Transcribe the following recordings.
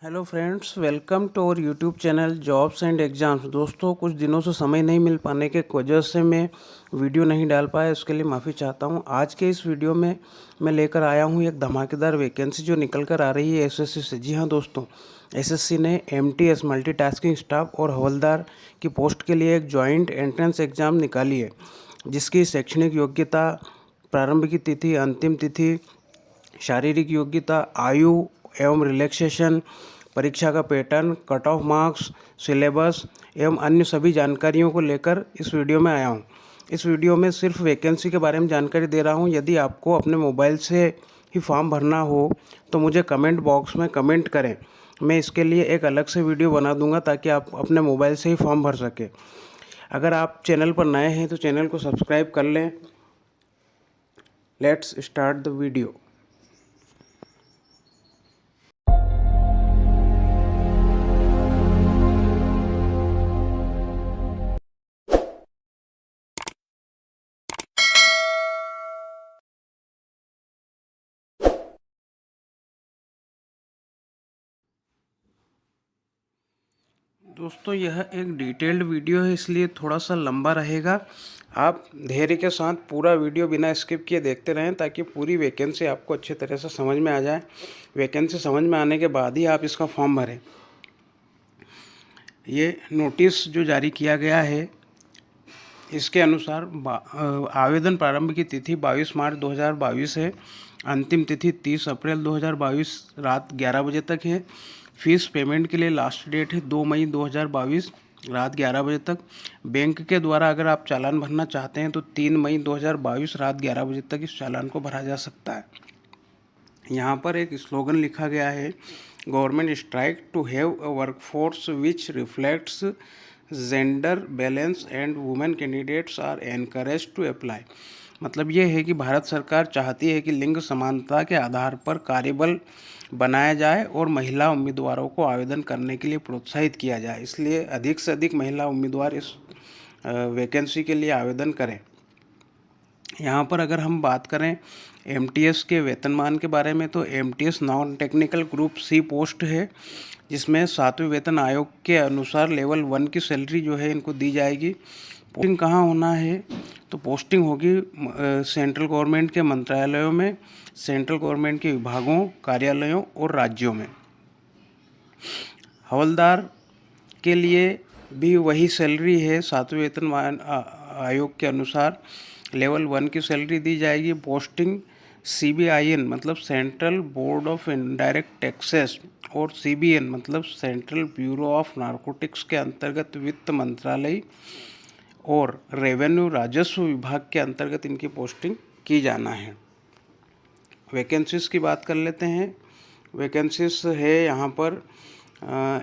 Hello friends, welcome to our YouTube channel jobs and exams. दोस्तों, कुछ दिनों से समय नहीं मिल पाने के वजह से मैं वीडियो नहीं डाल पाया, उसके लिए माफ़ी चाहता हूं। आज के इस वीडियो में मैं लेकर आया हूं एक धमाकेदार वैकेंसी जो निकल कर आ रही है एसएससी से। जी हां दोस्तों, एसएससी ने एमटीएस मल्टीटास्किंग स्टाफ और हवलदार की पोस्ट के लिए एक जॉइंट एंट्रेंस एग्ज़ाम निकाली है, जिसकी शैक्षणिक योग्यता, प्रारंभ की तिथि, अंतिम तिथि, शारीरिक योग्यता, आयु एवं रिलैक्सेशन, परीक्षा का pattern, cut off marks, syllabus एवं अन्य सभी जानकारियों को लेकर इस वीडियो में आया हूँ। इस वीडियो में सिर्फ वैकेंसी के बारे में जानकारी दे रहा हूँ। यदि आपको अपने मोबाइल से ही फॉर्म भरना हो तो मुझे कमेंट बॉक्स में कमेंट करें। मैं इसके लिए एक अलग से वीडियो बना दूंगा ताकि आप अपने मोबाइल से ही फॉर्म भर सकें। अगर आप चैनल पर नए हैं तो चैनल को सब्सक्राइब कर लें। Let's start the video. दोस्तों, यह एक डिटेल्ड वीडियो है, इसलिए थोड़ा सा लंबा रहेगा। आप धैर्य के साथ पूरा वीडियो बिना स्किप किए देखते रहें ताकि पूरी वैकेंसी आपको अच्छे तरह से समझ में आ जाए। वैकेंसी समझ में आने के बाद ही आप इसका फॉर्म भरें। ये नोटिस जो जारी किया गया है, इसके अनुसार आवेदन प्रारंभ की तिथि 22 मार्च 2022 है। अंतिम तिथि 30 अप्रैल 2022 रात 11 बजे तक है। फीस पेमेंट के लिए लास्ट डेट है 2 मई 2022 रात 11 बजे तक। बैंक के द्वारा अगर आप चालान भरना चाहते हैं तो 3 मई 2022 रात 11 बजे तक इस चालान को भरा जा सकता है। यहाँ पर एक स्लोगन लिखा गया है, government strike to have a workforce which reflects gender balance and women candidates are encourage to apply. मतलब ये है कि भारत सरकार चाहती है कि लिंग समानता के आधार पर कार्यबल बनाया जाए और महिला उम्मीदवारों को आवेदन करने के लिए प्रोत्साहित किया जाए। इसलिए अधिक से अधिक महिला उम्मीदवार इस वैकेंसी के लिए आवेदन करें। यहाँ पर अगर हम बात करें एमटीएस के वेतनमान के बारे में, तो MTS non technical group C post है, जिसमें 7वें वेतन आयोग के अनुसार लेवल 1 की सैलरी जो है इनको दी जाएगी। पोस्टिंग कहाँ होना है, तो पोस्टिंग होगी सेंट्रल गवर्नमेंट के मंत्रालयों में, सेंट्रल गवर्नमेंट के विभागों, कार्यालयों और राज्यों में। हवलदार के लिए भी वही सैलरी है, 7वें वेतन आयोग के अनुसार लेवल 1 की सैलरी दी जाएगी। पोस्टिंग सीबीआईएन मतलब central board of indirect taxes और सीबीएन मतलब सेंट्रल ब्यूरो ऑफ नारकोटिक्स के अंतर्गत वित्त मंत्रालय और रेवेन्यू राजस्व विभाग के अंतर्गत इनकी पोस्टिंग की जाना है। वैकेंसीज़ की बात कर लेते हैं। वैकेंसीज है यहाँ पर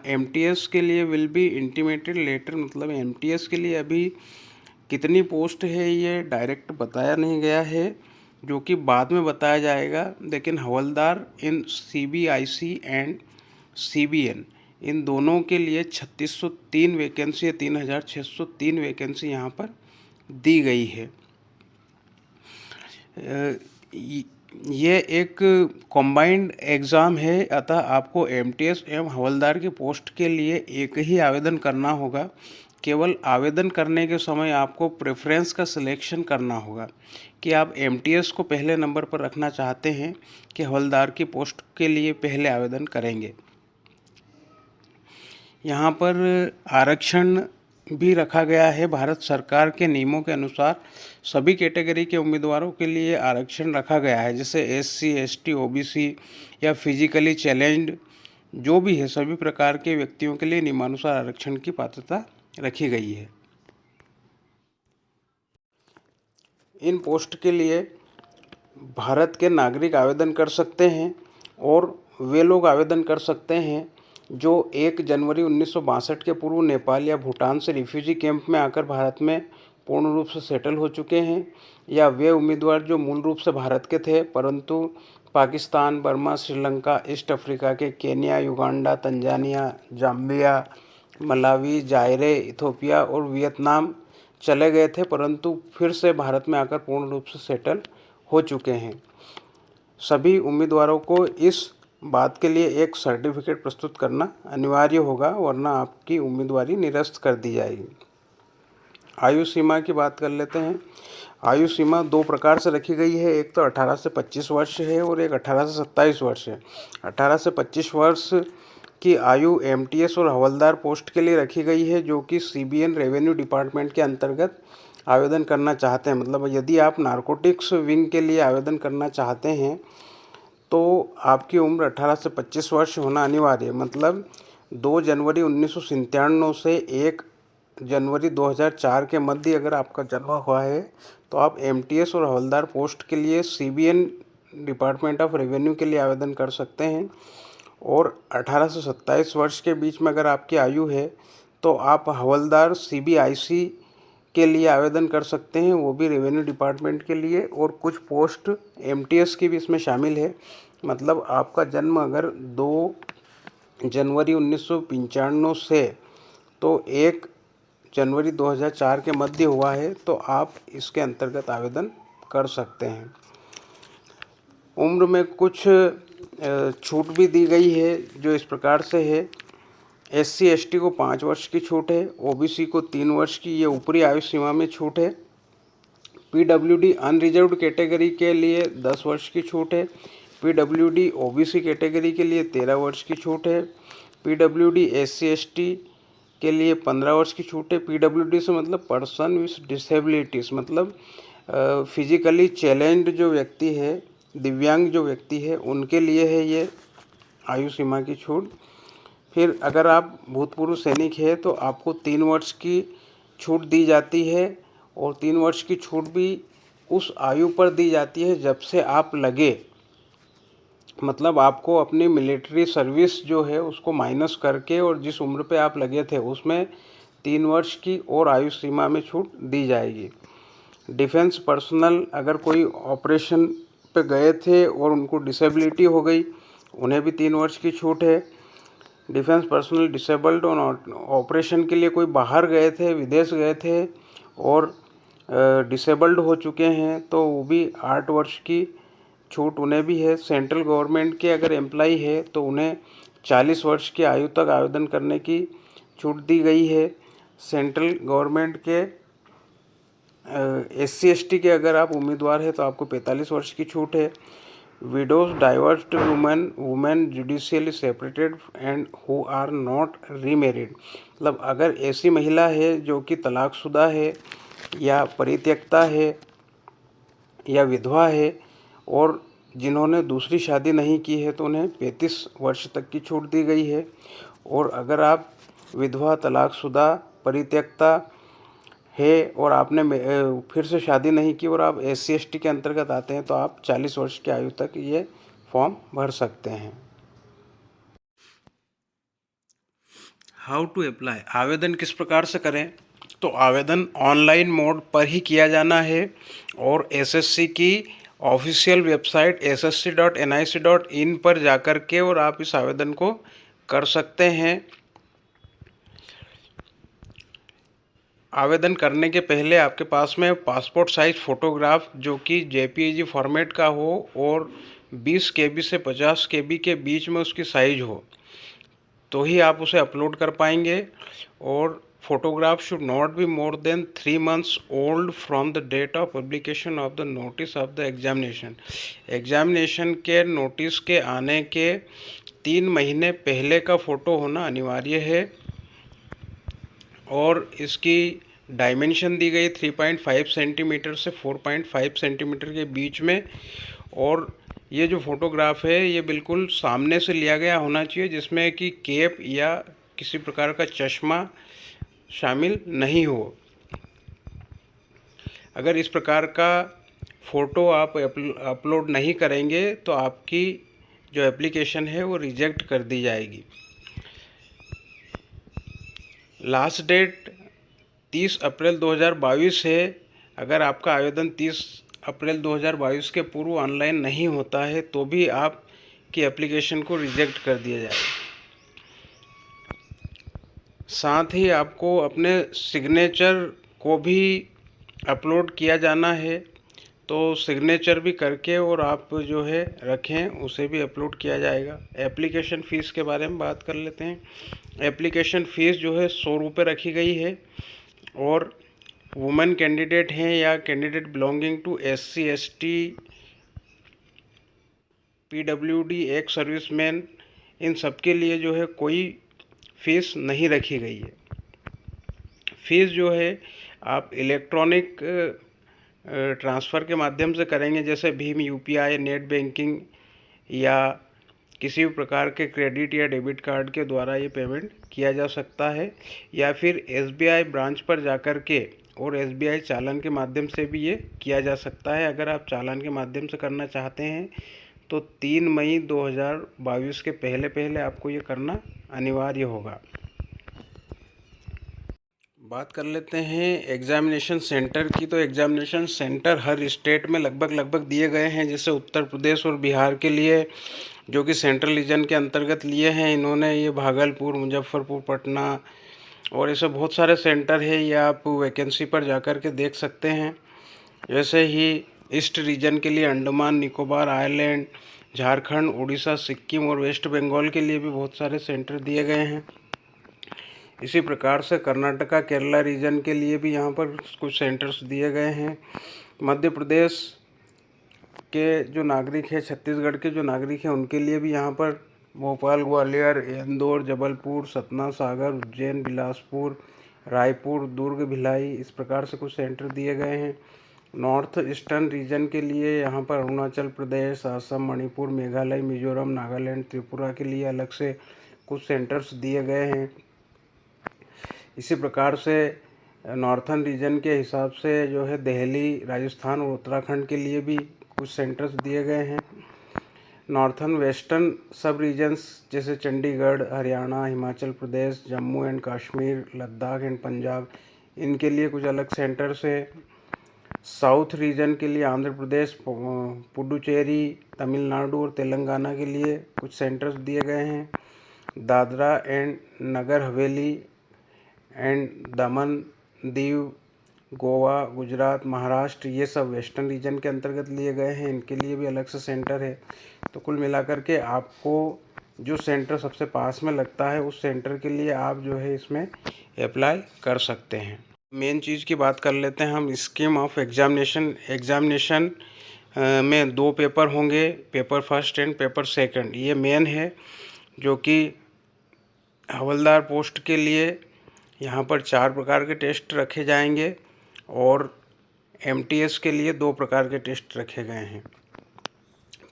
एमटीएस के लिए विल बी इंटीमेटेड लेटर, मतलब एमटीएस के लिए अभी कितनी पोस्ट है ये डायरेक्ट बताया नहीं गया है, जो कि बाद में बताया जाएगा। लेकिन हवलदार इन सीबीआईसी एंड सीबीएन इन दोनों के लिए 3603 वैकेंसी, 3603 वैकेंसी यहाँ पर दी गई है। ये एक कॉम्बाइंड एग्ज़ाम है, अतः आपको एमटीएस एवं हवलदार की पोस्ट के लिए एक ही आवेदन करना होगा। केवल आवेदन करने के समय आपको प्रेफरेंस का सिलेक्शन करना होगा कि आप एमटीएस को पहले नंबर पर रखना चाहते हैं कि हवलदार की पोस्ट के लिए पहले आवेदन करेंगे। यहाँ पर आरक्षण भी रखा गया है। भारत सरकार के नियमों के अनुसार सभी कैटेगरी के उम्मीदवारों के लिए आरक्षण रखा गया है, जैसे एससी, एसटी, ओबीसी या फिजिकली चैलेंज्ड जो भी है, सभी प्रकार के व्यक्तियों के लिए नियमानुसार आरक्षण की पात्रता रखी गई है। इन पोस्ट के लिए भारत के नागरिक आवेदन कर सकते हैं और वे लोग आवेदन कर सकते हैं जो 1 जनवरी 1962 के पूर्व नेपाल या भूटान से रिफ्यूजी कैंप में आकर भारत में पूर्ण रूप से सेटल हो चुके हैं, या वे उम्मीदवार जो मूल रूप से भारत के थे परंतु Pakistan, Burma, Sri Lanka, East Africa के Kenya, Uganda, Tanzania, Zambia, Malawi, Zaire, Ethiopia और वियतनाम चले गए थे परंतु फिर से भारत में आकर पूर्ण रूप से सेटल हो चुके हैं। सभी उम्मीदवारों को इस बाद के लिए एक सर्टिफिकेट प्रस्तुत करना अनिवार्य होगा, वरना आपकी उम्मीदवारी निरस्त कर दी जाएगी। आयु सीमा की बात कर लेते हैं। आयु सीमा दो प्रकार से रखी गई है, एक तो 18 से 25 वर्ष है और एक 18 से 27 वर्ष है। 18 से 25 वर्ष की आयु एमटीएस और हवलदार पोस्ट के लिए रखी गई है, जो कि सीबीएन रेवेन्यू डिपार्टमेंट के अंतर्गत आवेदन करना चाहते हैं। मतलब यदि आप नारकोटिक्स विंग के लिए आवेदन करना चाहते हैं तो आपकी उम्र 18 से 25 वर्ष होना अनिवार्य है। मतलब 2 जनवरी 1997 से 1 जनवरी 2004 के मध्य अगर आपका जन्म हुआ है तो आप एमटीएस और हवलदार पोस्ट के लिए सीबीएन डिपार्टमेंट ऑफ रेवेन्यू के लिए आवेदन कर सकते हैं। और 18 से 27 वर्ष के बीच में अगर आपकी आयु है तो आप हवलदार सीबीआईसी के लिए आवेदन कर सकते हैं, वो भी रेवेन्यू डिपार्टमेंट के लिए। और कुछ पोस्ट एमटीएस की भी इसमें शामिल है। मतलब आपका जन्म अगर 2 जनवरी 1995 से तो 1 जनवरी 2004 के मध्य हुआ है तो आप इसके अंतर्गत आवेदन कर सकते हैं। उम्र में कुछ छूट भी दी गई है, जो इस प्रकार से है। एससी एसटी को 5 वर्ष की छूट है, ओबीसी को 3 वर्ष की, ये ऊपरी आयु सीमा में छूट है। पीडब्ल्यूडी अनरिजर्व्ड कैटेगरी के लिए 10 वर्ष की छूट है। पीडब्ल्यूडी ओबीसी कैटेगरी के लिए 13 वर्ष की छूट है। पीडब्ल्यूडी एससी एसटी के लिए 15 वर्ष की छूट है। पीडब्ल्यूडी से मतलब पर्सन विथ डिसेबिलिटीज़, मतलब फिजिकली चैलेंज्ड जो व्यक्ति है, दिव्यांग जो व्यक्ति है, उनके लिए है ये आयु सीमा की छूट। फिर अगर आप भूतपूर्व सैनिक है तो आपको 3 वर्ष की छूट दी जाती है। और 3 वर्ष की छूट भी उस आयु पर दी जाती है जब से आप लगे। मतलब आपको अपनी मिलिट्री सर्विस जो है उसको माइनस करके और जिस उम्र पे आप लगे थे उसमें 3 वर्ष की और आयु सीमा में छूट दी जाएगी। डिफेंस पर्सनल अगर कोई ऑपरेशन पे गए थे और उनको डिसेबिलिटी हो गई, उन्हें भी 3 वर्ष की छूट है। डिफेंस पर्सनल डिसेबल्ड और ऑपरेशन के लिए कोई बाहर गए थे, विदेश गए थे और डिसेबल्ड हो चुके हैं तो वो भी 8 वर्ष की छूट उन्हें भी है। सेंट्रल गवर्नमेंट के अगर एम्प्लॉई है तो उन्हें 40 वर्ष की आयु तक आवेदन करने की छूट दी गई है। सेंट्रल गवर्नमेंट के एससी एसटी के अगर आप उम्मीदवार हैं तो आपको 45 वर्ष की छूट है। Widows divorced women judicially separated and who are not remarried, मतलब अगर ऐसी महिला है जो कि तलाकशुदा है या परित्यक्ता है या विधवा है और जिन्होंने दूसरी शादी नहीं की है तो उन्हें 35 वर्ष तक की छूट दी गई है। और अगर आप विधवा, तलाकशुदा, परित्यक्ता है और आपने फिर से शादी नहीं की और आप एससी एसटी के अंतर्गत आते हैं तो आप 40 वर्ष की आयु तक ये फॉर्म भर सकते हैं। हाउ टू अप्लाई, आवेदन किस प्रकार से करें? तो आवेदन ऑनलाइन मोड पर ही किया जाना है और एसएससी की ऑफिशियल वेबसाइट ssc.nic.in पर जाकर के और आप इस आवेदन को कर सकते हैं। आवेदन करने के पहले आपके पास में पासपोर्ट साइज फ़ोटोग्राफ जो कि जेपीईजी फॉर्मेट का हो और 20 KB से 50 KB के बीच में उसकी साइज हो तो ही आप उसे अपलोड कर पाएंगे। और photograph should not be more than 3 months old from the date of publication of the notice of the examination, examination के नोटिस के आने के 3 महीने पहले का फ़ोटो होना अनिवार्य है। और इसकी डायमेंशन दी गई 3.5 सेंटीमीटर से 4.5 सेंटीमीटर के बीच में। और ये जो फ़ोटोग्राफ है ये बिल्कुल सामने से लिया गया होना चाहिए, जिसमें कि कैप या किसी प्रकार का चश्मा शामिल नहीं हो। अगर इस प्रकार का फ़ोटो आप अपलोड नहीं करेंगे तो आपकी जो एप्लीकेशन है वो रिजेक्ट कर दी जाएगी। लास्ट डेट 30 अप्रैल 2022 है। अगर आपका आवेदन 30 अप्रैल 2022 के पूर्व ऑनलाइन नहीं होता है तो भी आपकी एप्लीकेशन को रिजेक्ट कर दिया जाएगा। साथ ही आपको अपने सिग्नेचर को भी अपलोड किया जाना है तो सिग्नेचर भी करके और आप जो है रखें, उसे भी अपलोड किया जाएगा। एप्लीकेशन फ़ीस के बारे में बात कर लेते हैं। एप्लीकेशन फ़ीस जो है 100 रुपये रखी गई है, और वुमेन कैंडिडेट हैं या candidate belonging to SC ST PWD ex serviceman, इन सब के लिए जो है कोई फ़ीस नहीं रखी गई है। फ़ीस जो है आप इलेक्ट्रॉनिक ट्रांसफ़र के माध्यम से करेंगे, जैसे भीम UPI, नेट बैंकिंग या किसी भी प्रकार के क्रेडिट या डेबिट कार्ड के द्वारा ये पेमेंट किया जा सकता है, या फिर SBI ब्रांच पर जाकर के और SBI चालान के माध्यम से भी ये किया जा सकता है। अगर आप चालान के माध्यम से करना चाहते हैं तो 3 मई 2022 के पहले पहले आपको ये करना अनिवार्य होगा। बात कर लेते हैं एग्ज़ामिनेशन सेंटर की। तो एग्ज़ामिनेशन सेंटर हर स्टेट में लगभग दिए गए हैं। जैसे उत्तर प्रदेश और बिहार के लिए, जो कि सेंट्रल रीजन के अंतर्गत लिए हैं इन्होंने, ये भागलपुर, मुजफ्फरपुर, पटना और ऐसे बहुत सारे सेंटर है। ये आप वैकेंसी पर जाकर के देख सकते हैं। जैसे ही ईस्ट रीजन के लिए अंडमान निकोबार आइलैंड, झारखंड, उड़ीसा, सिक्किम और वेस्ट बंगाल के लिए भी बहुत सारे सेंटर दिए गए हैं। इसी प्रकार से कर्नाटका, केरला रीजन के लिए भी यहाँ पर कुछ सेंटर्स दिए गए हैं। मध्य प्रदेश के जो नागरिक हैं, छत्तीसगढ़ के जो नागरिक हैं, उनके लिए भी यहाँ पर भोपाल, ग्वालियर, इंदौर, जबलपुर, सतना, सागर, उज्जैन, बिलासपुर, रायपुर, दुर्ग, भिलाई, इस प्रकार से कुछ सेंटर दिए गए हैं। नॉर्थ ईस्टर्न रीजन के लिए यहाँ पर अरुणाचल प्रदेश, असम, मणिपुर, मेघालय, मिजोरम, नागालैंड, त्रिपुरा के लिए अलग से कुछ सेंटर्स दिए गए हैं। इसी प्रकार से नॉर्थर्न रीजन के हिसाब से जो है दिल्ली, राजस्थान और उत्तराखंड के लिए भी कुछ सेंटर्स दिए गए हैं। नॉर्थर्न वेस्टर्न सब रीजन्स जैसे चंडीगढ़, हरियाणा, हिमाचल प्रदेश, जम्मू एंड कश्मीर, लद्दाख एंड पंजाब, इनके लिए कुछ अलग सेंटर्स है। साउथ रीजन के लिए आंध्र प्रदेश, पुडुचेरी, तमिलनाडु और तेलंगाना के लिए कुछ सेंटर्स दिए गए हैं। दादरा एंड नगर हवेली एंड दमन दीव, गोवा, गुजरात, महाराष्ट्र, ये सब वेस्टर्न रीजन के अंतर्गत लिए गए हैं। इनके लिए भी अलग से सेंटर है। तो कुल मिलाकर के आपको जो सेंटर सबसे पास में लगता है, उस सेंटर के लिए आप जो है इसमें अप्लाई कर सकते हैं। मेन चीज़ की बात कर लेते हैं हम, स्कीम ऑफ एग्जामिनेशन में 2 पेपर होंगे, paper first and paper second. ये मेन है, जो कि हवलदार पोस्ट के लिए यहाँ पर 4 प्रकार के टेस्ट रखे जाएंगे, और MTS के लिए 2 प्रकार के टेस्ट रखे गए हैं।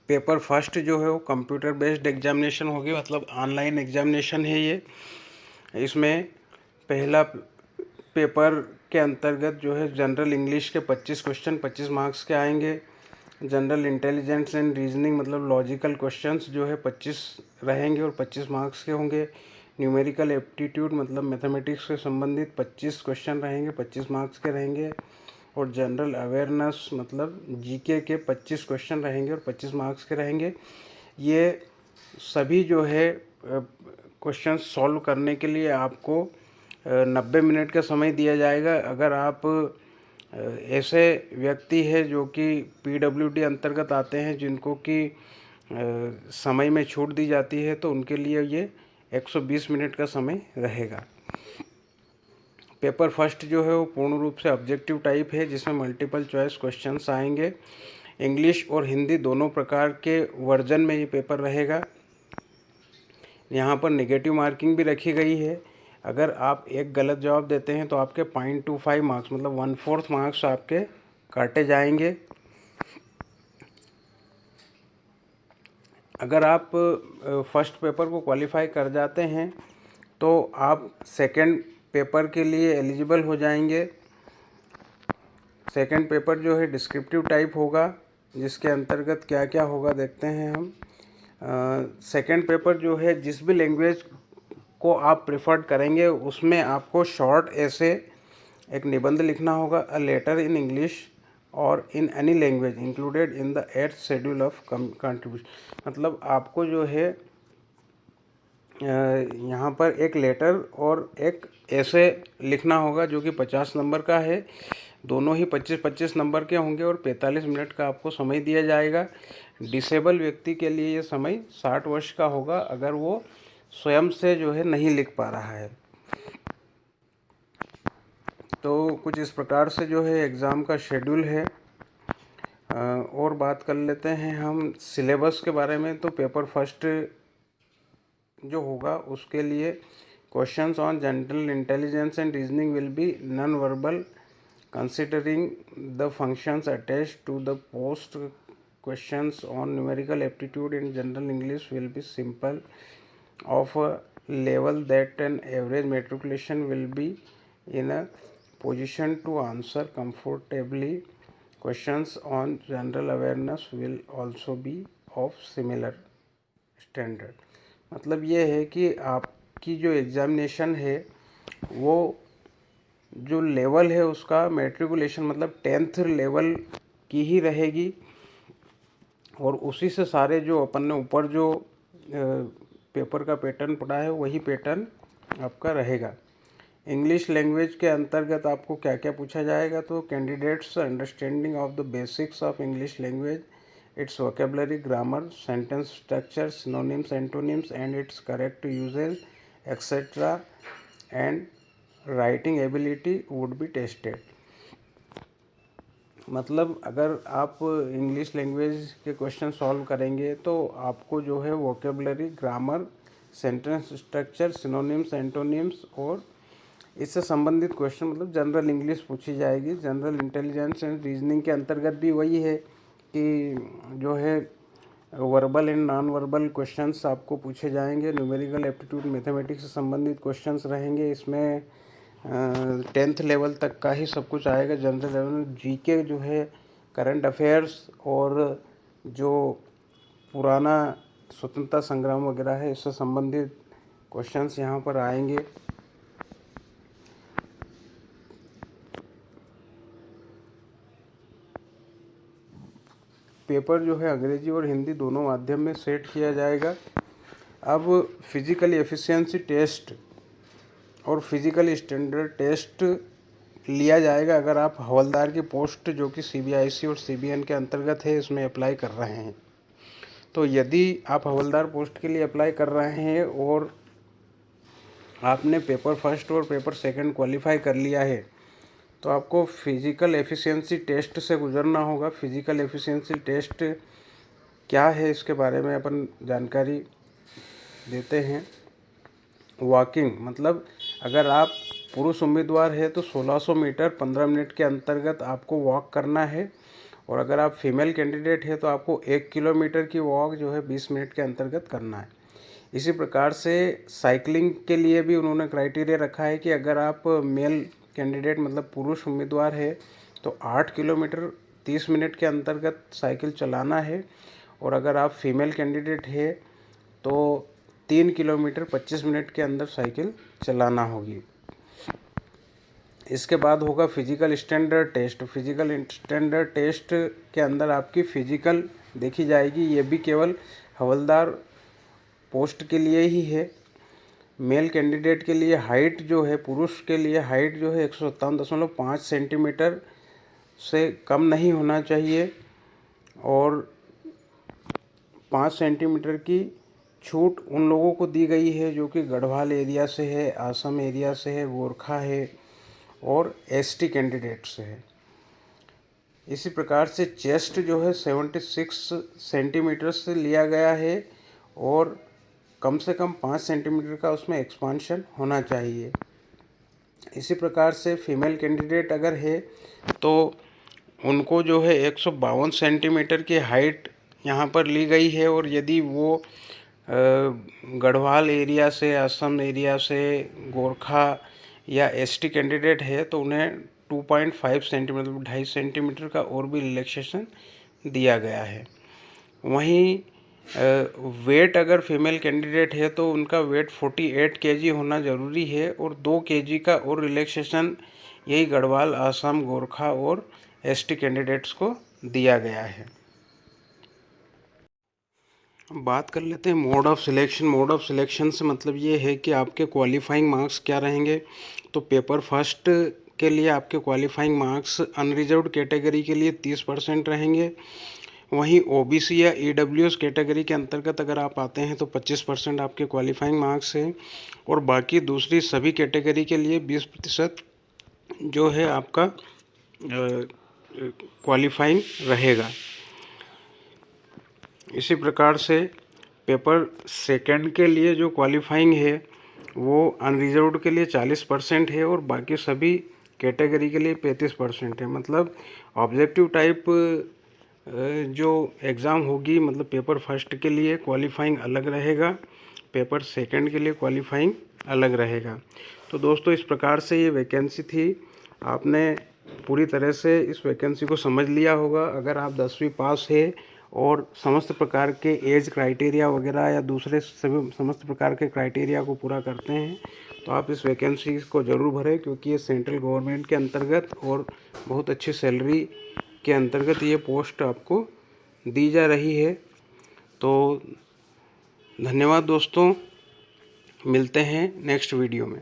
पेपर फर्स्ट जो है वो कंप्यूटर बेस्ड एग्जामिनेशन होगी, मतलब ऑनलाइन एग्जामिनेशन है ये। इसमें पहला पेपर के अंतर्गत जो है जनरल इंग्लिश के 25 क्वेश्चन 25 मार्क्स के आएंगे। जनरल इंटेलिजेंस एंड रीजनिंग मतलब लॉजिकल क्वेश्चंस जो है 25 रहेंगे और 25 मार्क्स के होंगे। न्यूमेरिकल एप्टीट्यूड मतलब मैथमेटिक्स से संबंधित 25 क्वेश्चन रहेंगे, 25 मार्क्स के रहेंगे। और जनरल अवेयरनेस मतलब GK के 25 क्वेश्चन रहेंगे और 25 मार्क्स के रहेंगे। ये सभी जो है क्वेश्चन सॉल्व करने के लिए आपको 90 मिनट का समय दिया जाएगा। अगर आप ऐसे व्यक्ति है जो कि PWD अंतर्गत आते हैं, जिनको कि समय में छूट दी जाती है, तो उनके लिए ये 120 मिनट का समय रहेगा। पेपर फर्स्ट जो है वो पूर्ण रूप से ऑब्जेक्टिव टाइप है, जिसमें मल्टीपल चॉइस क्वेश्चंस आएंगे। इंग्लिश और हिंदी दोनों प्रकार के वर्जन में ये पेपर रहेगा। यहाँ पर नेगेटिव मार्किंग भी रखी गई है। अगर आप एक गलत जवाब देते हैं तो आपके 0.25 मार्क्स मतलब 1/4 मार्क्स आपके काटे जाएंगे। अगर आप फर्स्ट पेपर को क्वालिफाई कर जाते हैं तो आप सेकंड पेपर के लिए एलिजिबल हो जाएंगे। सेकंड पेपर जो है डिस्क्रिप्टिव टाइप होगा, जिसके अंतर्गत क्या क्या होगा देखते हैं हम। सेकंड पेपर जो है जिस भी लैंग्वेज को आप प्रेफर्ड करेंगे, उसमें आपको शॉर्ट ऐसे एक निबंध लिखना होगा, अ लेटर इन इंग्लिश और in any language included in the 8th schedule of contribution. मतलब आपको जो है यहाँ पर एक लेटर और एक ऐसे लिखना होगा जो कि 50 नंबर का है, दोनों ही 25-25 नंबर के होंगे और 45 मिनट का आपको समय दिया जाएगा। डिसेबल व्यक्ति के लिए ये समय 60 वर्ष का होगा अगर वो स्वयं से जो है नहीं लिख पा रहा है। तो कुछ इस प्रकार से जो है एग्ज़ाम का शेड्यूल है। और बात कर लेते हैं हम सिलेबस के बारे में। तो पेपर फर्स्ट जो होगा उसके लिए questions on general intelligence and reasoning will be non verbal considering the functions attached to the post questions on numerical aptitude in general English will be simple of a level that an average matriculation will be in a position to answer comfortably. Questions on general awareness will also be of similar standard. मतलब ये है कि आपकी जो examination है वो जो level है उसका मैट्रिकुलेशन मतलब 10th लेवल की ही रहेगी और उसी से सारे जो अपन ने ऊपर जो पेपर का पैटर्न पढ़ा है वही पैटर्न आपका रहेगा। इंग्लिश लैंग्वेज के अंतर्गत आपको क्या क्या पूछा जाएगा, तो candidates understanding of the basics of English language, its vocabulary, grammar, sentence structure, synonyms, antonyms and its correct usage etcetera and writing ability would be tested. मतलब अगर आप इंग्लिश लैंग्वेज के क्वेश्चन सॉल्व करेंगे तो आपको जो है vocabulary, grammar, sentence structure, synonyms, antonyms और इससे संबंधित क्वेश्चन मतलब जनरल इंग्लिश पूछी जाएगी। जनरल इंटेलिजेंस एंड रीजनिंग के अंतर्गत भी वही है कि जो है verbal and non verbal questions आपको पूछे जाएंगे। न्यूमेरिकल एप्टीट्यूड, मैथमेटिक्स से संबंधित क्वेश्चंस रहेंगे। इसमें 10th लेवल तक का ही सब कुछ आएगा। जनरल लेवल में जीके जो है, करंट अफेयर्स और जो पुराना स्वतंत्रता संग्राम वगैरह है इससे संबंधित क्वेश्चंस यहाँ पर आएंगे। पेपर जो है अंग्रेजी और हिंदी दोनों माध्यम में सेट किया जाएगा। अब फिजिकल एफिशिएंसी टेस्ट और फिजिकल स्टैंडर्ड टेस्ट लिया जाएगा अगर आप हवलदार की पोस्ट जो कि सीबीआईसी और सीबीएन के अंतर्गत है इसमें अप्लाई कर रहे हैं। तो यदि आप हवलदार पोस्ट के लिए अप्लाई कर रहे हैं और आपने पेपर फर्स्ट और पेपर सेकंड क्वालिफाई कर लिया है तो आपको फिजिकल एफिशिएंसी टेस्ट से गुजरना होगा। फिजिकल एफिशिएंसी टेस्ट क्या है इसके बारे में अपन जानकारी देते हैं। वॉकिंग मतलब अगर आप पुरुष उम्मीदवार है तो 1600 मीटर 15 मिनट के अंतर्गत आपको वॉक करना है और अगर आप फीमेल कैंडिडेट है तो आपको 1 किलोमीटर की वॉक जो है 20 मिनट के अंतर्गत करना है। इसी प्रकार से साइकिलिंग के लिए भी उन्होंने क्राइटेरिया रखा है कि अगर आप मेल कैंडिडेट मतलब पुरुष उम्मीदवार है तो 8 किलोमीटर 30 मिनट के अंतर्गत साइकिल चलाना है और अगर आप फीमेल कैंडिडेट है तो 3 किलोमीटर 25 मिनट के अंदर साइकिल चलाना होगी। इसके बाद होगा physical standard test. Physical standard test के अंदर आपकी फिजिकल देखी जाएगी। ये भी केवल हवलदार पोस्ट के लिए ही है। मेल कैंडिडेट के लिए हाइट जो है, पुरुष के लिए हाइट जो है 157.5 सेंटीमीटर से कम नहीं होना चाहिए और 5 सेंटीमीटर की छूट उन लोगों को दी गई है जो कि गढ़वाल एरिया से है, आसाम एरिया से है, गोरखा है और एसटी कैंडिडेट से है। इसी प्रकार से चेस्ट जो है 76 सेंटीमीटर से लिया गया है और कम से कम 5 सेंटीमीटर का उसमें एक्सपांशन होना चाहिए। इसी प्रकार से फीमेल कैंडिडेट अगर है तो उनको जो है 152 सेंटीमीटर की हाइट यहाँ पर ली गई है और यदि वो गढ़वाल एरिया से, असम एरिया से, गोरखा या एसटी कैंडिडेट है तो उन्हें 2.5 सेंटीमीटर 2.5 सेंटीमीटर का और भी रिलैक्सेशन दिया गया है। वहीं वेट अगर फीमेल कैंडिडेट है तो उनका वेट 48 केजी होना ज़रूरी है और 2 केजी का और रिलैक्सेशन यही गढ़वाल, आसाम, गोरखा और एसटी कैंडिडेट्स को दिया गया है। बात कर लेते हैं mode of selection. Mode of selection से मतलब ये है कि आपके क्वालिफाइंग मार्क्स क्या रहेंगे। तो पेपर फर्स्ट के लिए आपके क्वालिफाइंग मार्क्स अनरिजर्व्ड कैटेगरी के लिए 30% रहेंगे। वहीं ओबीसी या ईडब्ल्यूएस कैटेगरी के अंतर्गत अगर आप आते हैं तो 25% आपके क्वालिफाइंग मार्क्स हैं, और बाकी दूसरी सभी कैटेगरी के लिए 20% जो है आपका क्वालिफाइंग रहेगा। इसी प्रकार से पेपर सेकंड के लिए जो क्वालिफाइंग है वो अनरिजर्व्ड के लिए 40% है और बाकी सभी कैटेगरी के लिए 35% है। मतलब ऑब्जेक्टिव टाइप जो एग्ज़ाम होगी, मतलब पेपर फर्स्ट के लिए क्वालिफाइंग अलग रहेगा, पेपर सेकंड के लिए क्वालिफाइंग अलग रहेगा। तो दोस्तों इस प्रकार से ये वैकेंसी थी। आपने पूरी तरह से इस वैकेंसी को समझ लिया होगा। अगर आप 10वीं पास है और समस्त प्रकार के एज क्राइटेरिया वगैरह या दूसरे सभी समस्त प्रकार के क्राइटेरिया को पूरा करते हैं तो आप इस वैकेंसी को ज़रूर भरें, क्योंकि ये सेंट्रल गवर्नमेंट के अंतर्गत और बहुत अच्छी सैलरी के अंतर्गत ये पोस्ट आपको दी जा रही है। तो धन्यवाद दोस्तों, मिलते हैं नेक्स्ट वीडियो में।